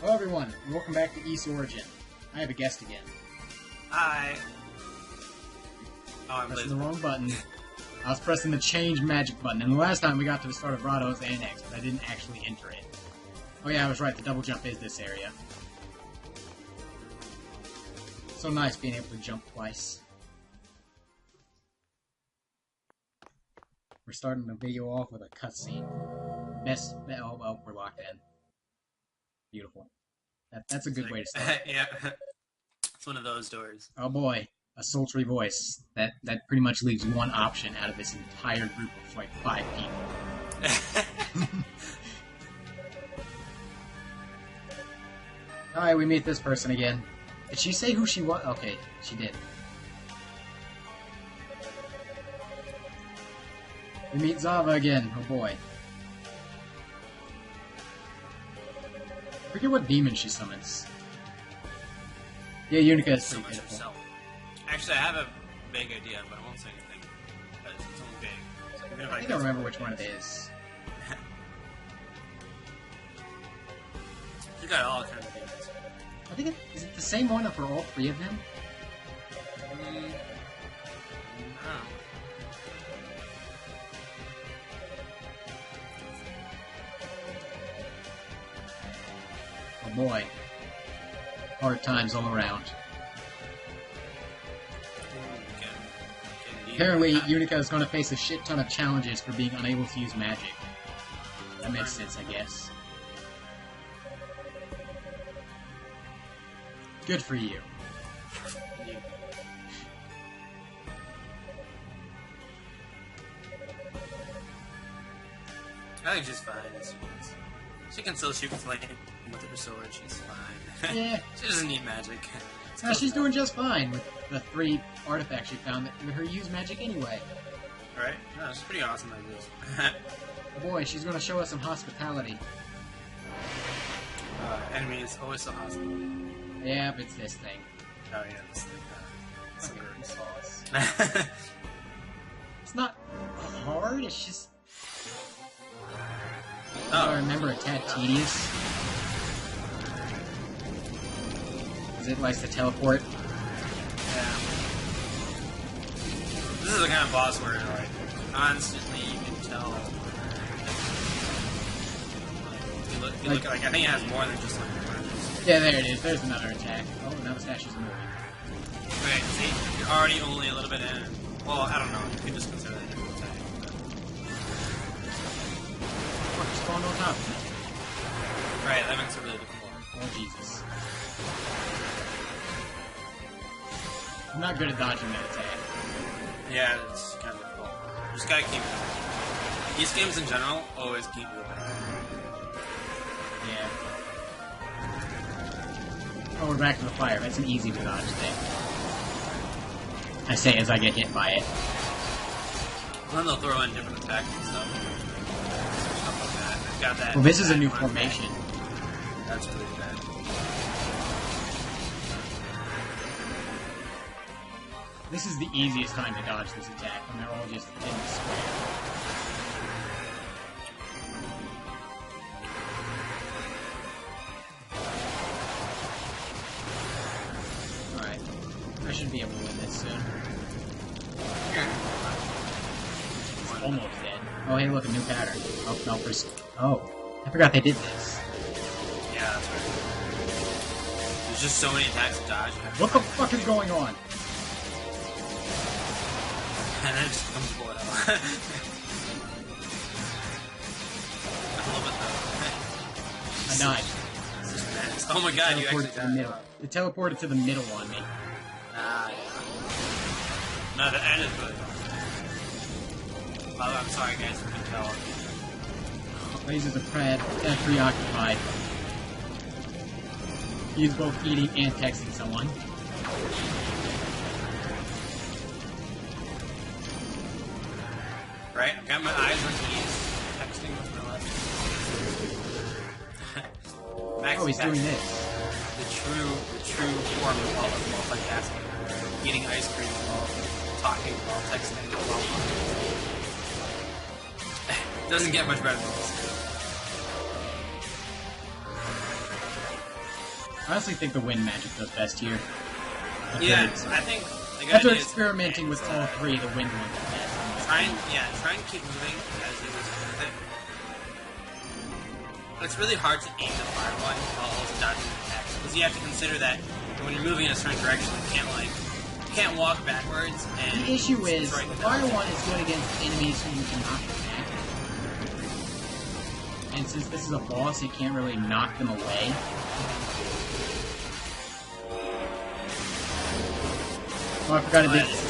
Hello everyone, and welcome back to East Origin. I have a guest again. Hi. Oh, I'm pressing the wrong button. I was pressing the change magic button, and the last time we got to the start of Rado's Annex, but I didn't actually enter it. Oh yeah, I was right, the double jump is this area. So nice being able to jump twice. We're starting the video off with a cutscene. Oh, we're locked in. Beautiful. That's a good way to start. Yeah. It's one of those doors. Oh boy, a sultry voice. That pretty much leaves one option out of this entire group of like 5 people. Alright, we meet this person again. Did she say who she was? Okay, she did. We meet Zava again. Oh boy. I forget what demon she summons. Yeah, Yunica is pretty pitiful. Herself. Actually, I have a vague idea, but I won't say anything. But it's only vague. So even if I think I remember which one it is. You got all kinds of demons. I think is it the same one for all 3 of them? I don't know. Oh boy. Hard times all around. Apparently, Yunica is going to face a shit ton of challenges for being unable to use magic. That makes sense, I guess. Good for you. I think she's fine. She can still shoot flame with her sword. She's fine. Yeah. She doesn't need magic. No, she's doing just fine with the 3 artifacts she found that let her use magic anyway. Right? No, she's pretty awesome like this. Oh boy, she's going to show us some hospitality. Enemy is always so hostile. Yeah, but it's this thing. Oh yeah, this thing. Fucking sauce. Some It's not hard, it's just... Oh. I remember a tad tedious. Is it likes to teleport? Yeah. This is the kind of boss where, like, constantly you can tell. If you look, like, I think it has more than just like one. Yeah, there it is. There's another attack. Oh, now the statue's moving. Okay, see, you're already only a little bit in. Well, I don't know. You could just consider that an attack. Fuck, just falling on top. Right, that makes it really difficult. Oh, Jesus. I'm not good at dodging that attack. Yeah, it's kind of difficult. You just gotta keep moving. These games in general always keep moving. Yeah. Oh, we're back to the fire. That's an easy to dodge thing. I say as I get hit by it. Then they'll throw in different attacks and stuff. Stuff like that. Got that. Well, this is a new formation. That's really bad. This is the easiest time to dodge this attack, when they're all just in the square. Alright. I should be able to win this soon. It's almost dead. Oh, hey, look, a new pattern. Oh, no, oh, I forgot they did this. Yeah, that's right. There's just so many attacks to dodge. What the fuck is going on? And then it just comes blood out. I love it though. I died. It's just nice. Oh my god, you actually Teleported to the died. middle. It teleported to the middle on me. Ah, yeah. No, the end is really fun. Oh, I'm sorry guys, I couldn't tell. Lasers are preoccupied. He's both eating and texting someone. Right? I've got my eyes on keys. Texting with my left. Max Oh, he's doing this. The true form of multitasking. Eating ice cream while talking while texting while doesn't get much better than this. I honestly think the wind magic does best here. Yeah, I think the good After idea is experimenting with all three, the wind one does best. try and keep moving as you lose with it. But it's really hard to aim the fire one while also dodging the attacks, because you have to consider that when you're moving in a certain direction, you can't walk backwards. And the issue is, strike the them. fire one is good against enemies who you can knock back. And since this is a boss, it can't really knock them away. Oh, I forgot it did this.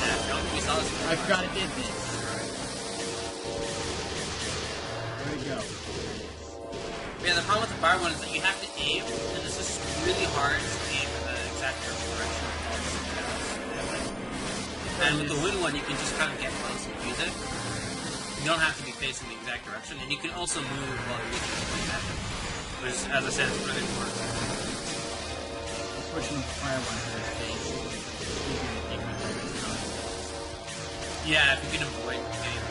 I forgot it did this. There we go. Yeah, the problem with the fire one is that you have to aim, and it's just really hard to aim in the exact direction. And with the wind one, you can just kind of get close and use it. You don't have to be facing the exact direction, and you can also move while you're using the wind magic, which, as I said, is really important. Switching the fire one to this base. Yeah, if you can avoid getting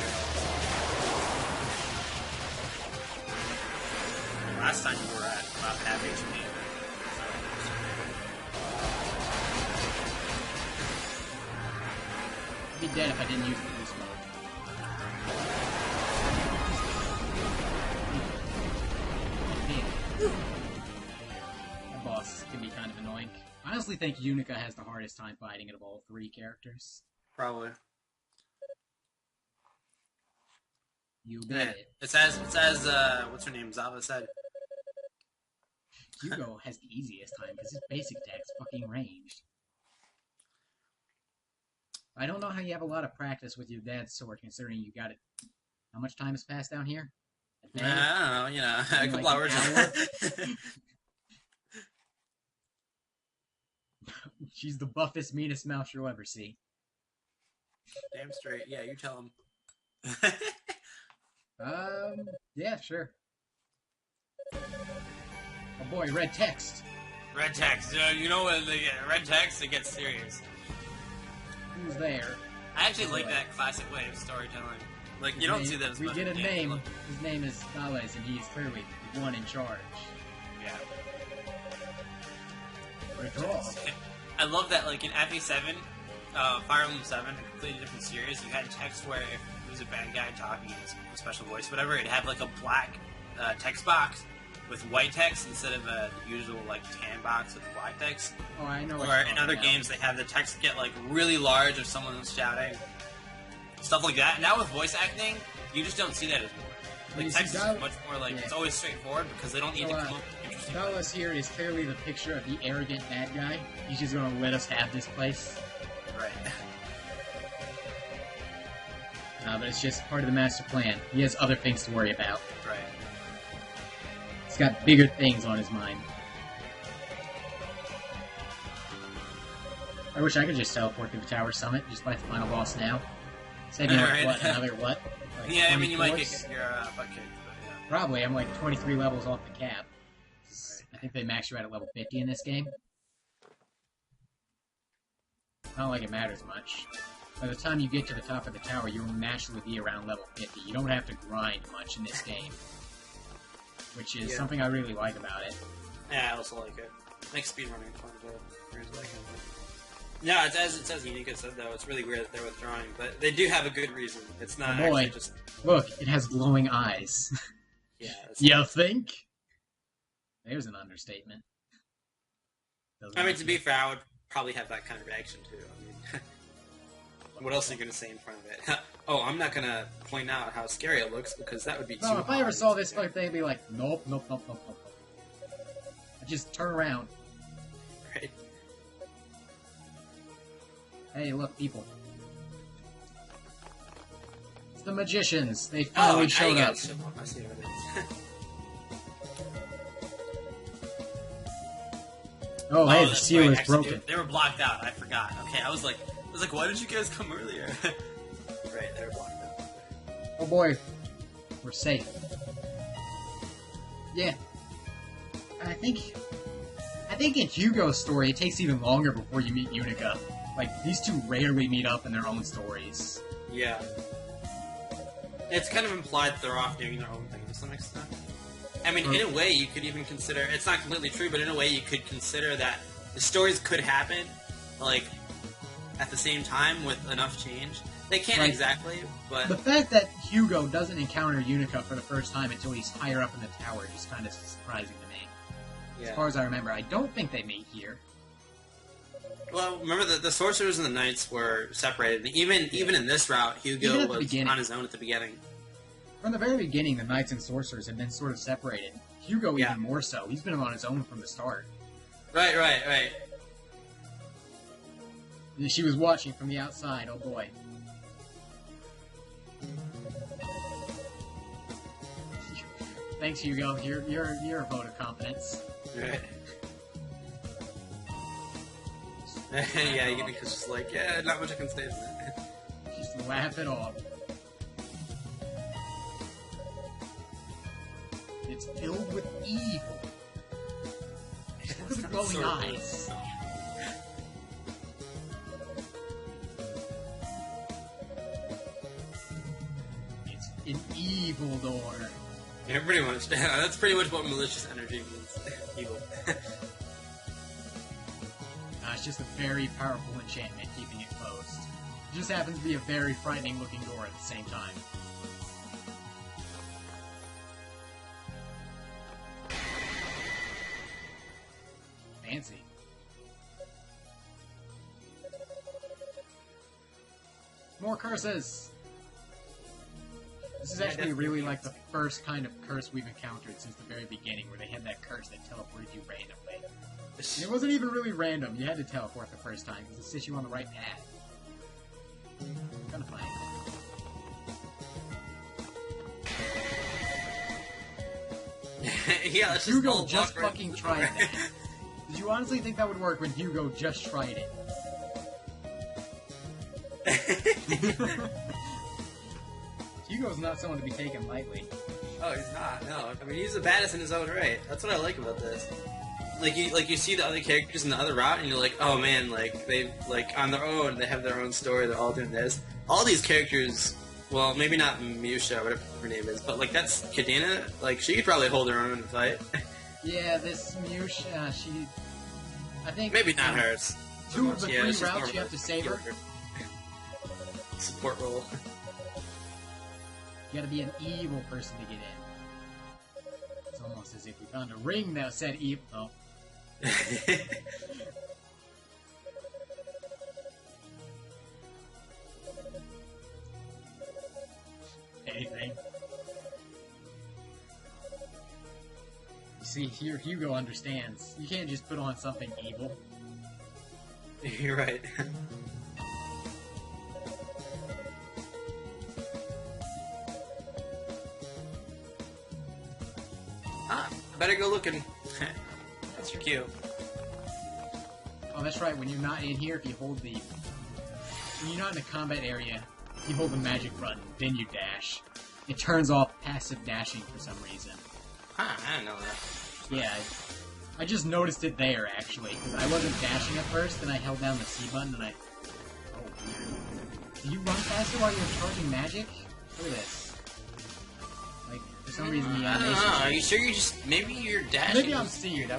last time you were at about half HP. I'd be dead if I didn't use the boost mode. That boss can be kind of annoying. I honestly think Yunica has the hardest time fighting it of all three characters. Probably. You bet it. It's as what's her name, Zava said. Hugo has the easiest time because his basic attack's fucking ranged. I don't know how you have a lot of practice with your dad's sword, considering you got it. How much time has passed down here? I don't know, you know, a couple hours. She's the buffest, meanest mouse you'll ever see. Damn straight. Yeah, you tell him. Yeah, sure. Oh boy, red text. Red text. You know when they get red text, it gets serious. Who's there? I actually like that classic way of storytelling. Like, you don't see that as much. We get a in games, name. but- His name is Gales, and he is clearly the one in charge. Yeah. What a draw. I love that, like, in FA7, Fire Emblem 7, a completely different series, you had text where if it was a bad guy talking in a special voice, whatever, it'd have, like, a black text box with white text instead of a usual, like, tan box with black text. Oh, I know. Or in other games, they have the text get, like, really large if someone's shouting. Stuff like that. Now with voice acting, you just don't see that as more. Like, text is much more, like, it's always straightforward because they don't need to come up with interesting Gales here is clearly the picture of the arrogant bad guy. He's just gonna let us have this place. Right. But it's just part of the master plan. He has other things to worry about. Right. He's got bigger things on his mind. I wish I could just teleport to the Tower Summit, just fight the final boss now. Saving like, what, another what? Like Yeah, I mean, you might floors? get your butt kicked, but yeah. Probably. I'm like 23 levels off the cap. I think they max you out at level 50 in this game. Not like it matters much. By the time you get to the top of the tower, you'll naturally be around level 50. You don't have to grind much in this game. Which is something I really like about it. Yeah, I also like it. Makes speedrunning fun to use that kind of thing. Yeah, it's as Yunica said though, it's really weird that they're withdrawing, but they do have a good reason. It's not Oh boy. actually just... Look, it has glowing eyes. Yeah. You think? There's an understatement. I mean, to be fair, I would probably have that kind of reaction too. I mean, what else are you going to say in front of it? Oh, I'm not going to point out how scary it looks because that would be too No, if I ever obvious. saw this fucking thing, I'd be like, nope, nope, nope, nope, nope, nope. I'd just turn around. Right. Hey, look, people. It's the magicians. They finally showed up. I see what it is. Oh, hey, the that's seal right. is Actually, broken. They were blocked out. I forgot. Okay, I was like, why did you guys come earlier? Right, they were blocked out. Oh boy, we're safe. Yeah, I think in Hugo's story it takes even longer before you meet Yunica. Like these two rarely meet up in their own stories. Yeah. It's kind of implied that they're off doing their own thing to some extent. I mean, in a way, you could even consider, it's not completely true, but in a way you could consider that the stories could happen, like, at the same time with enough change. They can't exactly, but... The fact that Hugo doesn't encounter Yunica for the first time until he's higher up in the tower is kind of surprising to me. Yeah. As far as I remember, I don't think they meet here. Well, remember the sorcerers and the knights were separated. Even in this route, Hugo was on his own at the beginning. From the very beginning, the knights and sorcerers have been sort of separated. Hugo even more so. He's been on his own from the start. Right. She was watching from the outside. Oh boy. Thanks, Hugo. You're a vote of confidence. Right. Yeah, Unica's just like, yeah, not much I can say to that. Just laugh it off. It's filled with evil. Look at the glowing eyes. It's an evil door. Yeah, pretty much. That's pretty much what malicious energy means. Evil. It's just a very powerful enchantment keeping it closed. It just happens to be a very frightening looking door at the same time. Fancy. More curses! This is actually really like the first kind of curse we've encountered since the very beginning, where they had that curse that teleported you randomly. It wasn't even really random, you had to teleport the first time, because it sets you on the right path. Kind of funny. Yeah, let's Hugo just fucking tried that. Did you honestly think that would work when Hugo just tried it? Hugo's not someone to be taken lightly. Oh, he's not. No, I mean he's the baddest in his own right. That's what I like about this. Like you see the other characters in the other route, and you're like, oh man, like they on their own, they have their own story. They're all doing this. All these characters, well, maybe not Musha, whatever her name is, but like that's Kadena. Like she could probably hold her own in a fight. Yeah, this Musha, I think maybe not hers. 2 of the 3 routes you have to save her. Support role. You gotta be an evil person to get in. It's almost as if we found a ring that said evil. Oh. Anything. You see, here Hugo understands. You can't just put on something evil. You're right. Better go looking. That's your cue. Oh, that's right. When you're not in here, if you hold the... When you're not in the combat area, you hold the magic button, then you dash. It turns off passive dashing for some reason. Huh, I didn't know that. Yeah, I just noticed it there, actually, because I wasn't dashing at first, and I held down the C button, and I... Oh, weird. Do you run faster while you're charging magic? Look at this. Like, for some reason the animation... I don't know, are you sure you just... Maybe you're dashing? Maybe I'm seeing it.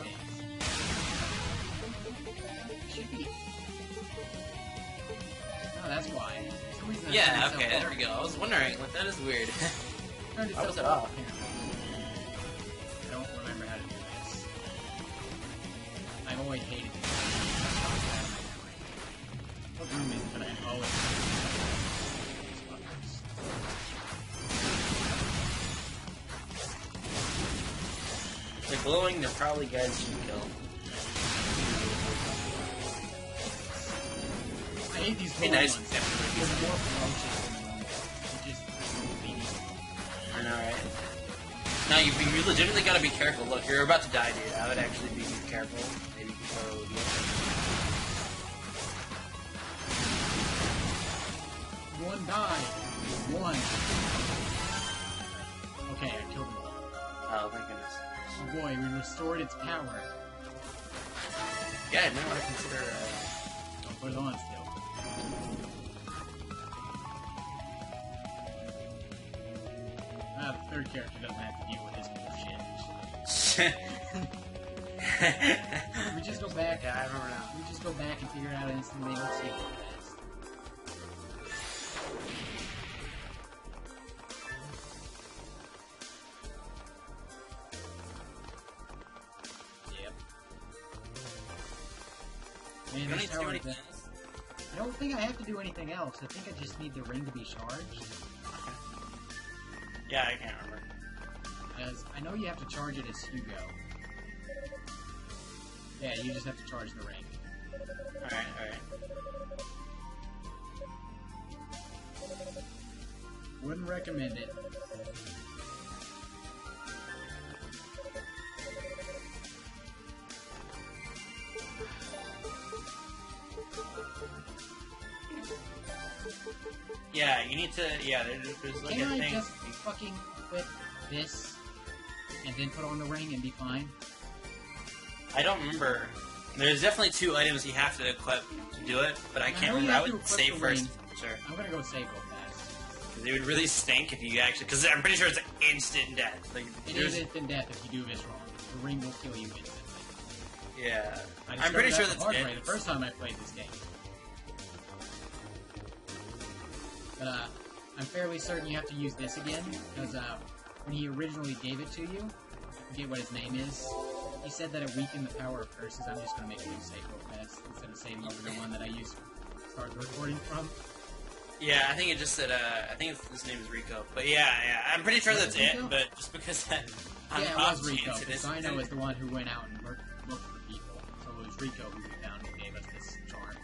Should be. Oh, that's why. For some reason yeah, okay, there we go. I was wondering, like, that is weird. How was it off? I don't remember how to do this. I've always hated this. What room is it that I always They're glowing, they're probably guys you kill. I hate these hey, nice. ones. There's more promotions than normal. It just I know, right? Now, you legitimately gotta be careful. Look, you're about to die, dude. I would actually be careful. Maybe throw One died. One. Okay, I killed them all. Oh, thank goodness. Oh boy, we restored its power. Yeah, now I consider, Don't put it on still. The third character doesn't have to deal with this bullshit. We just go back. Yeah, I remember now. We just go back and figure it out instantly. Let's see what it is. Yep. Man, You don't this need to do tower anything is- else. I don't think I have to do anything else. I think I just need the ring to be charged. Yeah, I can't remember. Because I know you have to charge it as Hugo. Yeah, you just have to charge the ring. Alright, alright. Wouldn't recommend it. Yeah, you need to. Yeah, there's like Can a I thing. just fucking equip this and then put on the ring and be fine? I don't remember. There's definitely 2 items you have to equip to do it, but I can't know you remember. I have to would equip save the first. ring. Sure. I'm gonna go save real fast. Because it would really stink if you actually. Because I'm pretty sure it's instant death. Like, It there's- is instant death if you do this wrong. The ring will kill you instantly. Yeah. I I'm pretty discovered sure that that's the hard it. way the first time I played this game. But I'm fairly certain you have to use this again, because when he originally gave it to you, I forget what his name is, he said that it weakened the power of curses. I'm just going to make a new save real fast, instead of saving over the one that I used to start the recording from. Yeah, I think it just said. I think his name is Rico. But yeah, I'm pretty sure Was that's it Rico? it. But just because that. Yeah, it was Rico, it because is. I know is the one who went out and looked for people. So it was Rico who we found who gave us this charm.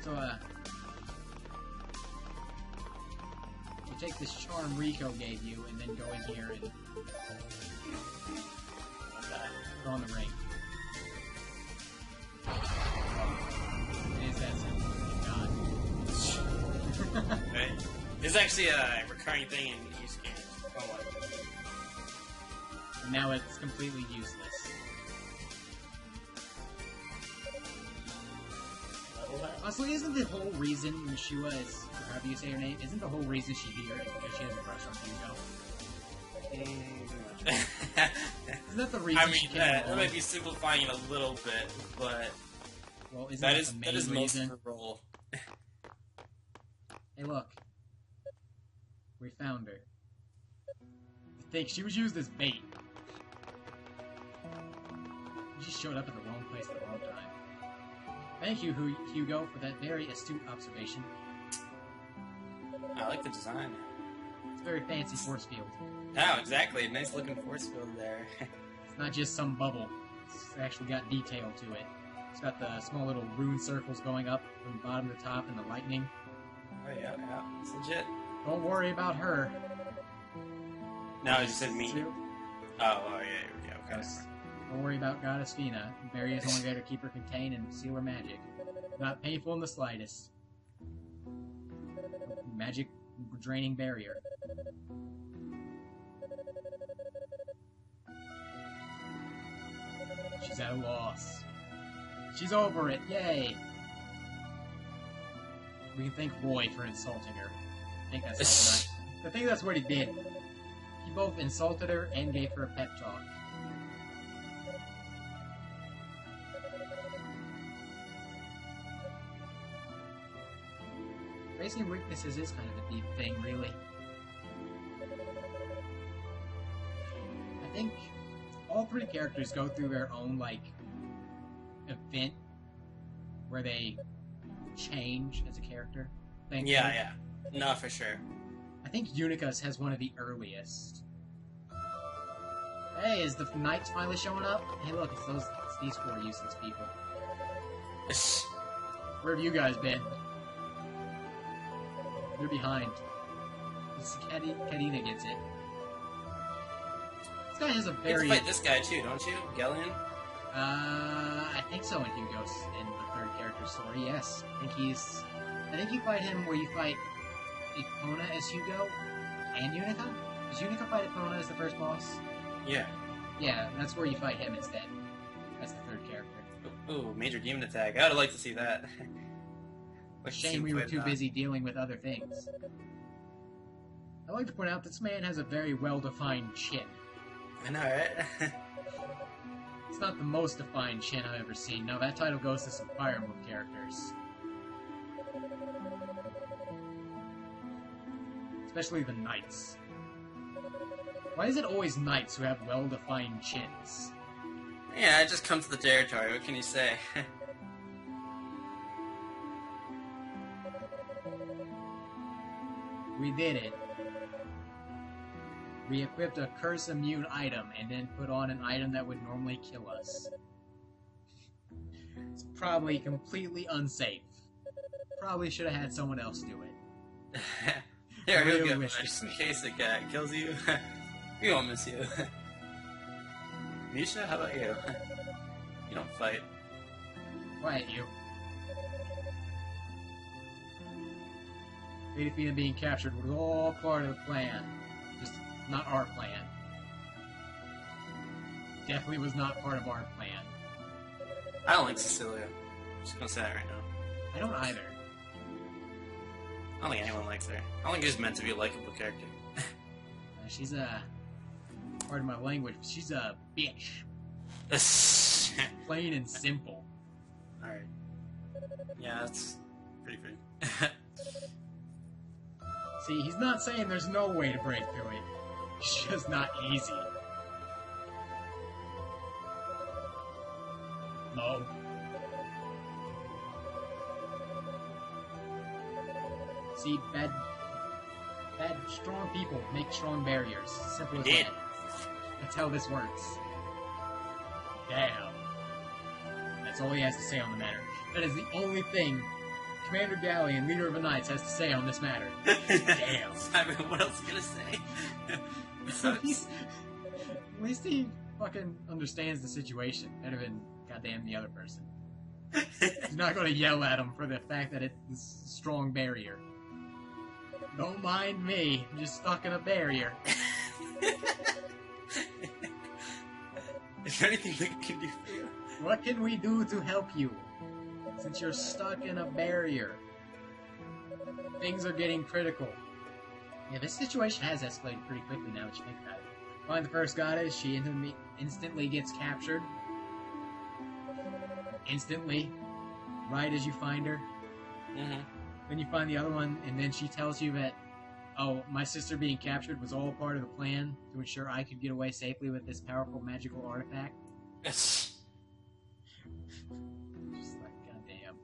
So, you take this charm Rico gave you, and then go in here and throw on the ring. It is that simple. Thank God. Right? This is actually a recurring thing in use games. Oh, what? And now it's completely useless. Honestly, isn't the whole reason Yeshua is, or however you say her name, isn't the whole reason she's here is because she has a crush on Hugo? Isn't that the reason I mean, she came that along? might be simplifying it a little bit, but Well, isn't that that is the that main is most of reason? her role. Hey, look. We found her. I think she was used as bait. She just showed up at the wrong place at the wrong time. Thank you, Hugo, for that very astute observation. I like the design. It's a very fancy force field. Oh, exactly. Nice looking force field there. It's not just some bubble. It's actually got detail to it. It's got the small little rune circles going up from bottom to top and the lightning. Oh yeah, it's legit. Don't worry about her. No, you said me. Sue. Oh, yeah, okay. Yes. Don't worry about Goddess Fina. Barry is only there to keep her contained and seal her magic. Not painful in the slightest. Magic draining barrier. She's at a loss. She's over it. Yay! We can thank Roy for insulting her. I think that's what he did. He both insulted her and gave her a pep talk. Raising weaknesses is kind of a deep thing, really. I think all 3 characters go through their own, like, event where they change as a character. Thankfully. Yeah. No, for sure. I think Unica's has one of the earliest. Hey, is the knights finally showing up? Hey, look, it's these 4 useless people. Where have you guys been? You're behind. Kadina gets it. This guy has a You very... have to fight this guy too, don't you? Gellion? I think so in Hugo's, in the 3rd character story, yes. I think you fight him where you fight Epona as Hugo and Yunica? Does Yunica fight Epona as the first boss? Yeah. Yeah, that's where you fight him instead. That's the 3rd character. Ooh, major demon attack. I would like to see that. Shame we were too busy dealing with other things. I'd like to point out this man has a very well-defined chin. I know, right? It's not the most defined chin I've ever seen. Now, that title goes to some Fire Emblem characters. Especially the knights. Why is it always knights who have well-defined chins? Yeah, it just comes to the territory. What can you say? We did it. We equipped a curse immune item and then put on an item that would normally kill us. It's probably completely unsafe. Probably should have had someone else do it. Here, Really he'll go wish first in case it kills you. We won't miss you. Misha, how about you? You don't fight. Quiet, you. Adafina being captured was all part of the plan. Just not our plan. Definitely was not part of our plan. I don't like Cecilia. I'm just gonna say that right now. I don't either. I don't think anyone likes her. I don't think she's meant to be a likable character. She's a... Pardon my language, but she's a bitch. Plain and simple. Alright. Yeah, that's pretty fair. See, he's not saying there's no way to break through it. It's just not easy. No. See, bad, strong people make strong barriers. Simple as that. That's how this works. Damn. That's all he has to say on the matter. That is the only thing Commander Galleon, leader of the Knights, has to say on this matter. Damn. I mean, what else are you gonna say? At least he fucking understands the situation better than goddamn the other person. He's not gonna yell at him for the fact that it's a strong barrier. Don't mind me, I'm just stuck in a barrier. Is there anything we can do for you? What can we do to help you? Since you're stuck in a barrier. Things are getting critical. Yeah, this situation has escalated pretty quickly now that you think about it. Find the first goddess, she instantly gets captured. Instantly. Right as you find her. Mm-hmm. Then you find the other one, and then she tells you that, oh, my sister being captured was all part of the plan to ensure I could get away safely with this powerful magical artifact. Yes. Just like, goddamn.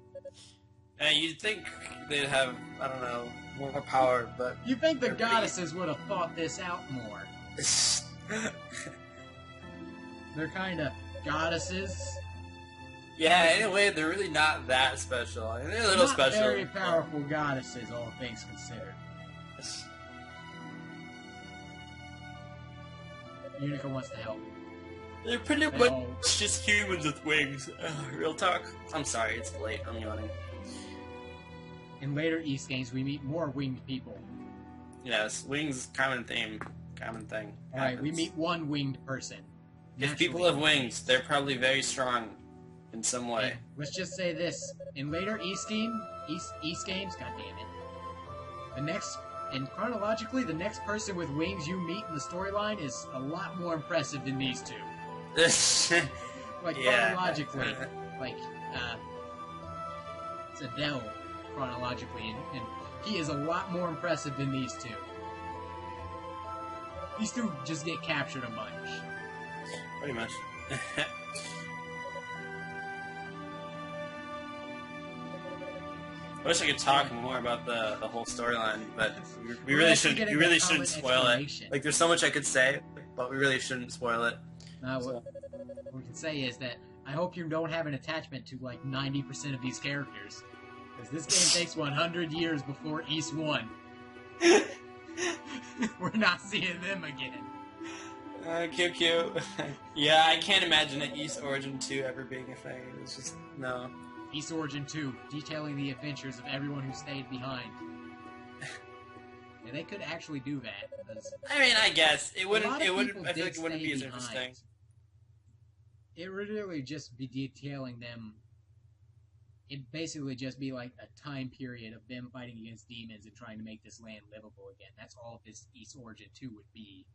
You'd think they'd have, I don't know, more power, but... You think the goddesses would have thought this out more. They're kind of goddesses. Yeah, in a way, they're really not that special. I mean, they're a little Not special. very powerful goddesses, all things considered. Yunica wants to help. They're pretty much just humans with wings. Real talk. I'm sorry, it's late. I'm yawning. In later East games, we meet more winged people. Yes, wings, common theme. Common thing. Alright, we meet one winged person. If people have wings, they're probably very strong in some way. And let's just say this. In later East games, god damn it. Chronologically, the next person with wings you meet in the storyline is a lot more impressive than these two. Like, yeah. chronologically. Like, it's Adele, chronologically, and he is a lot more impressive than these two. These two just get captured a bunch. Pretty much. I wish I could talk more about the whole storyline, but we really shouldn't spoil it. Like, there's so much I could say, but we really shouldn't spoil it. What we can say is that I hope you don't have an attachment to like 90% of these characters, because this game takes 100 years before East 1. We're not seeing them again. Cute. Yeah, I can't imagine an East Origin 2 ever being a thing. It's just, no. East Origin 2, detailing the adventures of everyone who stayed behind. Yeah, they could actually do that. I mean, I guess. I feel like it wouldn't be as behind. interesting. It would really just be detailing them it'd basically just be like a time period of them fighting against demons and trying to make this land livable again. That's all this East Origin 2 would be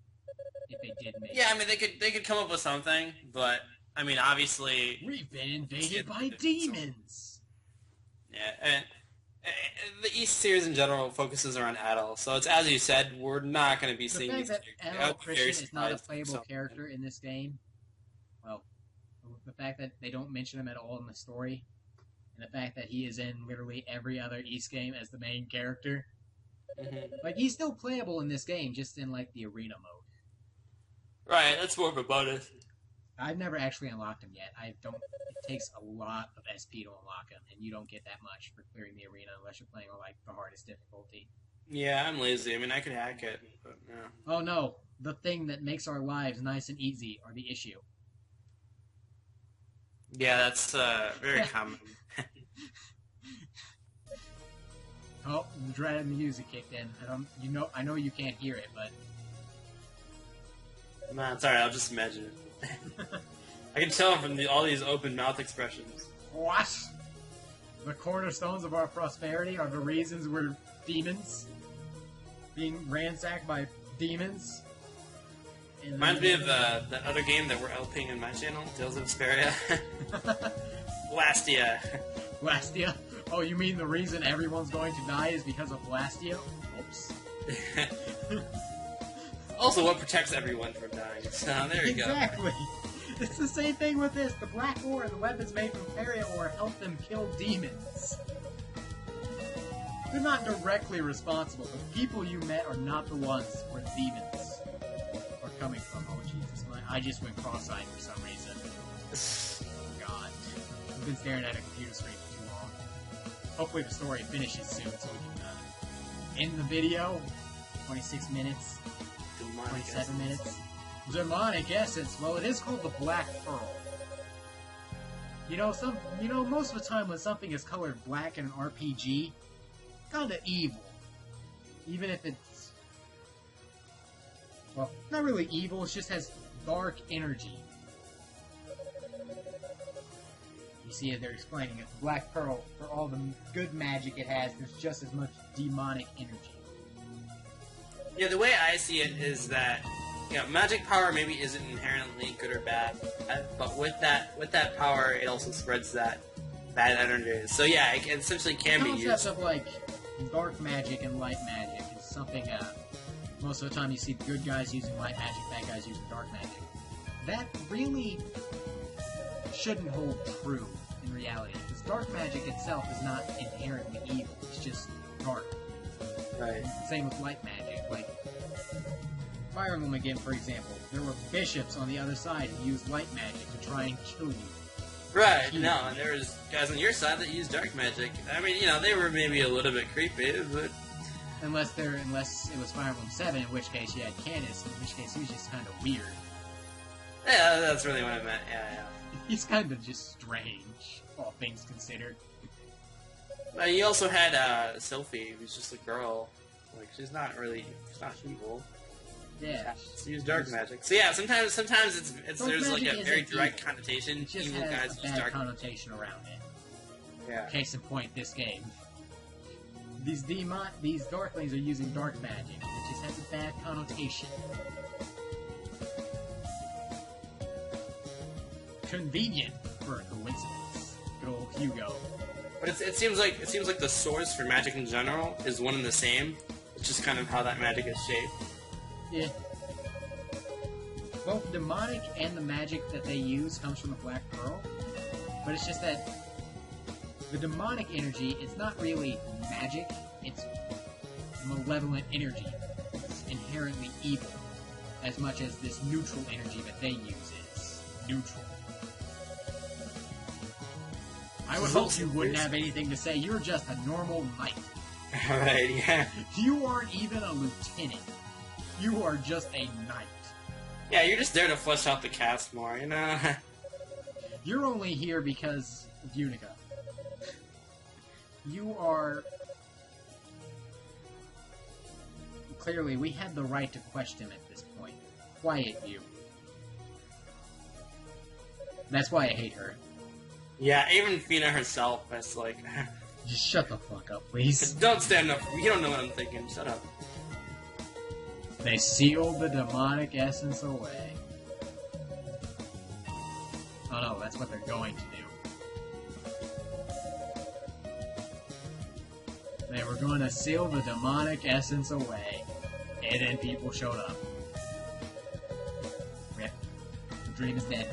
if they did make Yeah, I mean, they could come up with something, but, I mean, obviously... We've been invaded by demons! Yeah, and the East series in general focuses around Adel, so it's as you said, we're not going to be seeing these characters. The fact that Adel Christian is not a playable character in this game, well, the fact that they don't mention him at all in the story, and the fact that he is in literally every other East game as the main character, like, he's still playable in this game, just in, like, the arena mode. Right, that's more of a bonus. I've never actually unlocked him yet. It takes a lot of SP to unlock him, and you don't get that much for clearing the arena unless you're playing on, like, the hardest difficulty. Yeah, I'm lazy. I mean, I could hack it, but no. Oh no, the thing that makes our lives nice and easy are the issue. Yeah, that's very common. Oh, the dreaded music kicked in. I know you can't hear it, but... Nah, it's alright, I'll just imagine it. I can tell from all these open mouth expressions. What? The cornerstones of our prosperity are the reasons we're demons? Being ransacked by demons? Reminds me of that other game that we're LPing in my channel, Tales of Vesperia. Blastia. Blastia? Oh, you mean the reason everyone's going to die is because of Blastia? Oops. Also, what protects everyone from dying? So, there you go. Exactly. It's the same thing with this. The black ore and the weapons made from Paria ore help them kill demons. They're not directly responsible. The people you met are not the ones where the demons are coming from. Oh, Jesus. I just went cross-eyed for some reason. God. I've been staring at a computer screen for too long. Hopefully the story finishes soon so we can end the video. 26 minutes. 27 minutes. Demonic essence. Well, it is called the Black Pearl. You know, most of the time when something is colored black in an RPG, kinda evil. Even if it's... well, not really evil, it just has dark energy. You see it, they're explaining it. The Black Pearl, for all the good magic it has, there's just as much demonic energy. Yeah, the way I see it is that, you know, magic power maybe isn't inherently good or bad, but with that power, it also spreads that bad energy. So yeah, it essentially can be used. The concept of, like, dark magic and light magic is something, most of the time you see good guys using light magic, bad guys using dark magic. That really shouldn't hold true in reality, because dark magic itself is not inherently evil, it's just dark. Right. Same with light magic. Like, Fire Emblem again, for example. There were bishops on the other side who used light magic to try and kill you. Right, no, and there was guys on your side that used dark magic. I mean, you know, they were maybe a little bit creepy, but... Unless it was Fire Emblem 7, in which case you had Canis, in which case he was just kind of weird. Yeah, that's really what I meant, yeah. He's kind of just strange, all things considered. You also had Sophie, who's just a girl. Like, she's not evil. Yeah. She used dark magic. So yeah, sometimes there's like a very direct evil. connotation. It just Evil has guys a use bad dark connotation around it. Yeah. Case in point, this game. These Darklings are using dark magic. It just has a bad connotation. Convenient for a coincidence. Good old Hugo. But it seems like the source for magic in general is one and the same. It's just kind of how that magic is shaped. Yeah. Both demonic and the magic that they use comes from the Black Pearl, but it's just that the demonic energy, it's not really magic, it's malevolent energy. It's inherently evil, as much as this neutral energy that they use is neutral. I would hope you wouldn't have anything to say. You're just a normal knight. Alright, yeah. You aren't even a lieutenant. You are just a knight. Yeah, you're just there to flesh out the cast more, you know? You're only here because of Yunica. You are... Clearly, we had the right to question at this point. Quiet you. That's why I hate her. Yeah, even Fina herself is like, Just shut the fuck up, please. don't stand up. You don't know what I'm thinking. Shut up. They sealed the demonic essence away. Oh no, that's what they're going to do. They were going to seal the demonic essence away. And then people showed up. Rip. The dream is dead.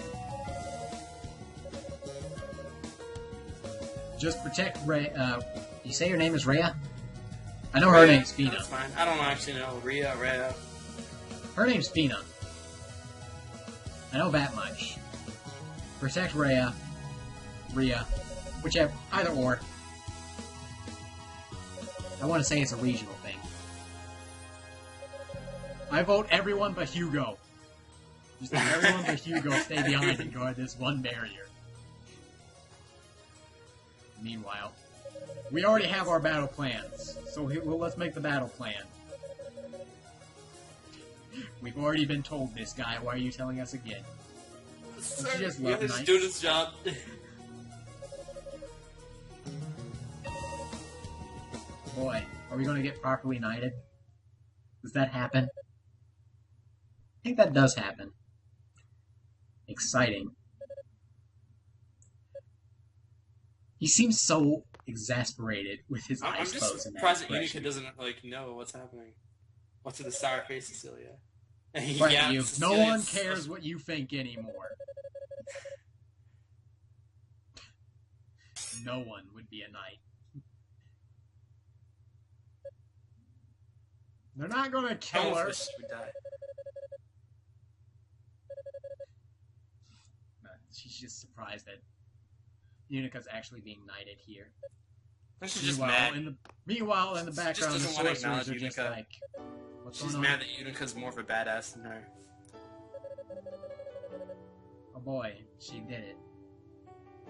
Just protect Ray. You say your name is Rhea? I know her name's Fina. That's fine. I don't actually know. Rhea. Her name's Fina. I know that much. Protect Rhea. Whichever. Either or. I want to say it's a regional thing. I vote everyone but Hugo. Just let everyone but Hugo stay behind and guard this one barrier. Meanwhile, we already have our battle plans, so let's make the battle plan. We've already been told this, guy. Why are you telling us again? Sir, you just love you knights? do this job. Boy, are we going to get properly knighted? Does that happen? I think that does happen. Exciting. He seems so exasperated with his I'm eyes just closed. surprised that Yunica doesn't know what's happening. What's with the sour face, Cecilia? Right, Yeah, you. Cecilia's... No one cares what you think anymore. No one would be a knight. They're not gonna kill her. She would die. She's just surprised that Unica's actually being knighted here. She's just mad. Meanwhile, in the background, the doesn't want to sorcerers are acknowledge just Yunica. like, what's She's going on? mad that Unica's more of a badass than her. Oh boy, she did it.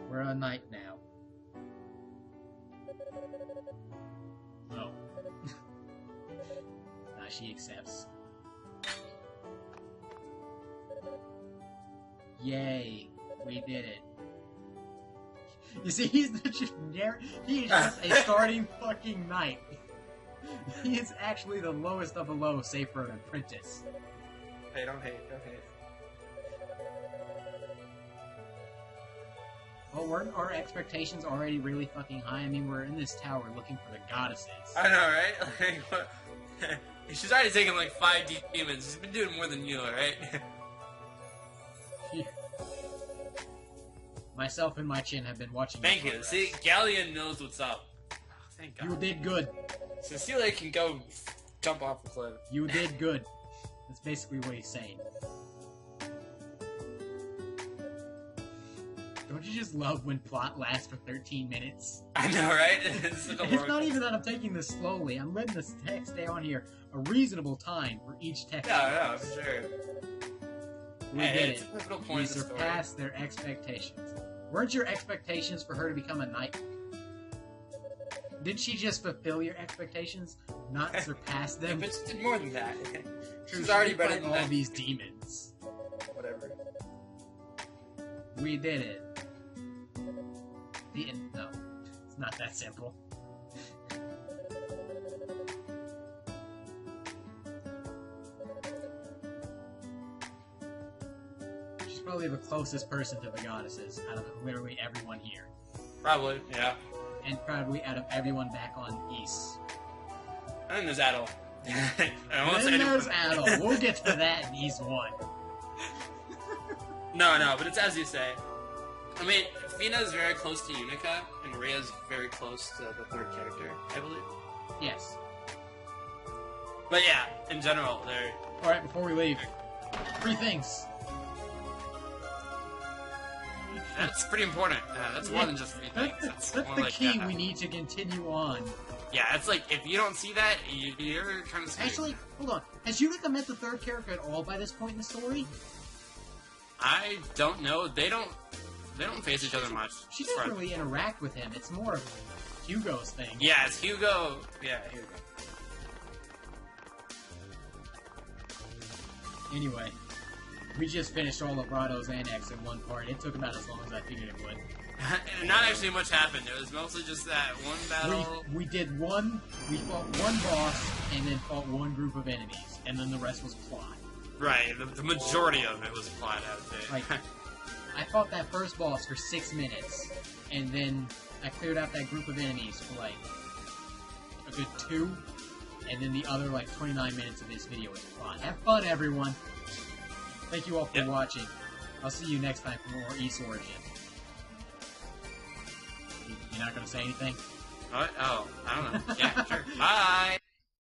We're a knight now. Oh. She accepts. Yay, we did it. You see, he's just a starting fucking knight. He is actually the lowest of the low, save for an apprentice. Hey, don't hate. Oh, weren't our expectations already really fucking high? I mean, we're in this tower looking for the goddesses. I know, right? Like, what? She's already taken like 5 demons. She's been doing more than you, right? Myself and my chin have been watching. Thank you. See, Galleon knows what's up. Oh, thank God. You did good. Cecilia can go jump off the cliff. You did good. That's basically what he's saying. Don't you just love when plot lasts for 13 minutes? I know, right? It's not even that I'm taking this slowly. I'm letting this text stay on here a reasonable time for each text. Yeah, for sure. We did it. We surpassed surpassed their expectations. Weren't your expectations for her to become a knight? Did she just fulfill your expectations, not surpass them? Yeah, but she did more than that. She's already better than all that. these demons. Whatever. We did it. No, it's not that simple. She's probably the closest person to the goddesses out of literally everyone here. Probably, yeah. And probably out of everyone back on East. And then there's Adel. And then there's Adel. We'll get to that in East 1. No, but it's as you say. I mean, Fina's very close to Yunica, and Rhea's very close to the third character, I believe. Yes. But yeah, in general, they're... Alright, before we leave, 3 things. That's pretty important. That's more than just 3 things. That's more the like, key we need to continue on. Yeah, it's like, if you don't see that, you're kind of screwed. Actually, hold on. Has Yunica met the third character at all by this point in the story? I don't know. They don't face each other much. She doesn't really interact with him. It's more of Hugo's thing. Yeah, it's Hugo. Yeah, Hugo. Anyway, We just finished all of Rado's Annex in one part. It took about as long as I figured it would. And not actually much happened. It was mostly just that one battle. We fought one boss, and then fought one group of enemies, and then the rest was plot. Right, the majority of it was plot, I would say. Like, I fought that first boss for 6 minutes, and then I cleared out that group of enemies for like a good 2, and then the other like 29 minutes of this video was plot. Have fun, everyone! Thank you all for watching. I'll see you next time for more East Origin. You're not gonna say anything? What? Oh, I don't know. Yeah, sure. Bye!